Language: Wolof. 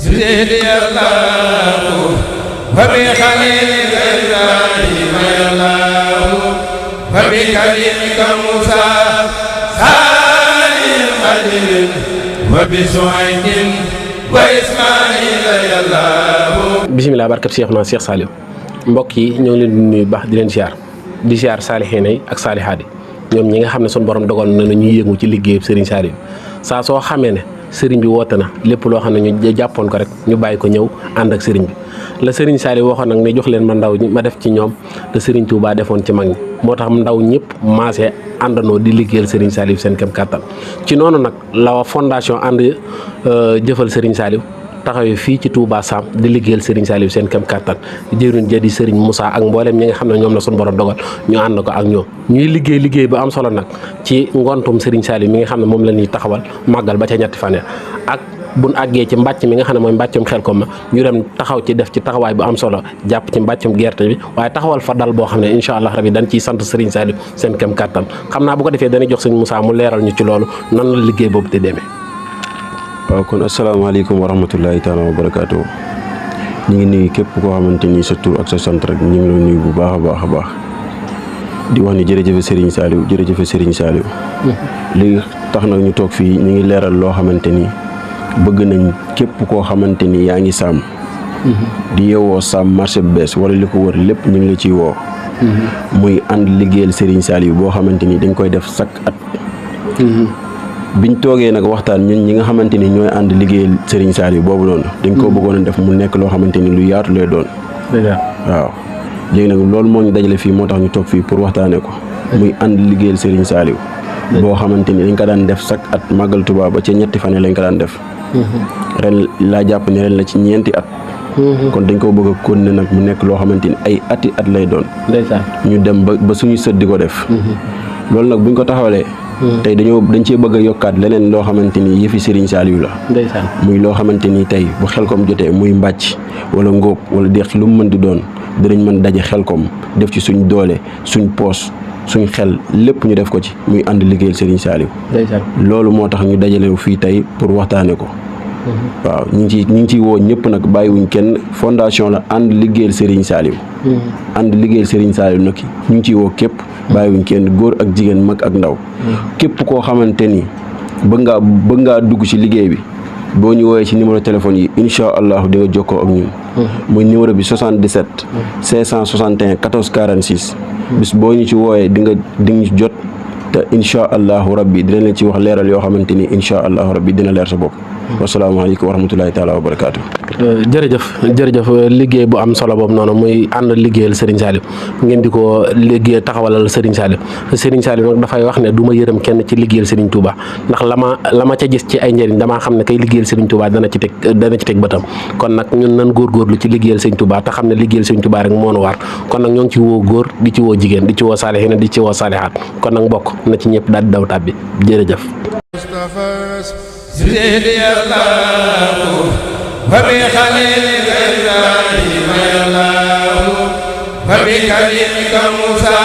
زيد الله وبخليل إبراهيم الله وبكريمك موسى سالم القدر وبسعيد وإسماعيل الله. bisimilah barkab Seexuna Seex Saaliw mbokk yi ñoo ngi leen di nuyu baax di leen ziar di ziar saalixiina yi ak saalihaat yi ñoom ñi nga xam ne suñu borom dogal na ñuy yëngu ci liggéeyu Serigne Saliou saa soo xamee ne Serigne bi woote na lépp loo xam ne ñu jàppoon ko rek ñu bàyyi ko ñëw ànd ak Serigne bi la Serigne Saliou waxoon nag ne jox leen ma ndaw ñi ma def ci ñoom te Serigne Touba defoon ci mag ñi moo tax ndaw ñëpp maasee àndandoo di liggéeyal Serigne Saliou seen kem kàttan ci noonu nag la fondation ànd jëfal Serigne Saliou taxawee fii ci Touba Sam di liggéeyal Serigne Saliou seen kem kàttan jëriñ ja di Serigne Moussa ak mboolem ñi nga xam ne ñoom la suñu borom dogal ñu ànd ko ak ñoom ñuy liggéey bu am solo nag ci ngontum Serigne Saliou mi nga xam ne moom la ñuy taxawal màggal ba ca ñetti fan ak buñ àggee ci mbàcc mi nga xam ne mooy mbàccum Xelkom ma ñu dem taxaw ci def ci taxawaay bu am solo jàpp ci mbàccum gerte bi waaye taxawal fa dal boo xam ne incha allah rabi dañ ciy sant Serigne Saliou seen kem kàttan xam naa bu ko defee dañuy jox Serigne Moussa mu leeral ñu ci loolu nan la liggéey boobu di demee. waaw kon asalaamaaleykum wa rahmatullahi taala wa barakaatu ñu ngi nuyu képp koo xamante ni sa tur ak sa sant rek ñu ngi la nuyu bu baax a baax di wax ni jërëjëf Serigne Saliou jërëjëf Serigne Saliou li tax nag ñu toog fii ñu ngi leeral loo xamante ni bëgg nañ képp koo xamante ni yaa ngi Sam di yeewoo Sam marché bu bees wala li ko wër lépp ñu ngi la ciy woo muy ànd liggéeyal Serigne Saliou boo xamante ni dañ koy def chaque at biñ toogee nag waxtaan ñun ñi nga xamante ni ñooy ànd liggéeyal Serigne Saliou boobu noonu dañ koo bëggoon a def mu nekk loo xamante ni lu yaatu lay doon waaw léegi nag loolu moo ñu dajale fii moo tax ñu toog fii pour waxtaanee ko muy ànd liggéeyal Serigne Saliou boo xamante ni dañ ko daan def chaque at màggal Tuubaa ba ca ñetti fan lañ ko daan def ren laa jàpp ni ren la ci ñeenti at kon dañ ko bëgg a continuer nag mu nekk loo xamante ni ay ati at lay doon ñu dem ba suñu sët di ko def loolu nag buñ ko taxawalee tey dañ cee bëgg a yokkaat leneen loo xamante ni yëfi Serigne Saliou la muy loo xamante ni tey bu Xelkom jotee muy mbàcc wala ngóob wala deq lu mu mën di doon dinañ mën daje Xelkom def ci suñ doole suñ poos suñ xel lépp ñu def ko ci muy ànd liggéeyal Serigne Saliou loolu moo tax ñu dajale fii tey pour waxtaane ko waaw ñu ngi ciy woo ñëpp nag bàyyiwuñ kenn fondation la ànd liggéeyal Serigne Saliou ànd liggéeyal Serigne Saliou nag ñu ngi ciy woo képp bàyyiwuñ kenn góor ak jigéen mag ak ndaw képp koo xamante ni bëgg ngaa dugg ci liggéey bi boo ñu woowee ci numéro téléphone yi incha allah di nga jokkoo ak ñun muy numéro bi 77 561 14 46 bis boo ñu ci wooyee di nga jot te incha allahu rabbi dina leen ci wax leeral yoo xamante ni incha allahu rabbi dina leer sa bopp wasalaamaaleykum wa rahmatulahi taala wa barakaatu. jërëjëf liggéey bu am solo boobu noonu muy ànd liggéeyal Serigne Saliou ngeen di ko liggéey taxawalal Serigne Saliou nag dafay wax ne du ma yërëm kenn ci liggéeyal Serigne Touba ndax la ma ca gis ci ay njëriñ damaa xam ne kay liggéeyal Serigne Touba dana ci teg bëtam kon nag ñun nan góorgóorlu ci liggéeyal Serigne Touba te xam ne liggéeyal Serigne Touba rek moo nu war kon nag ñoo ngi ci woo góor di ci woo jigéen di ci woo saalihiin di ci woo saalihaat kon nag mbokk na ci ñëpp daal di daw tàbbi jërëjëf. زيد الله وبخليل إبراهيم الله وبكريمك موسى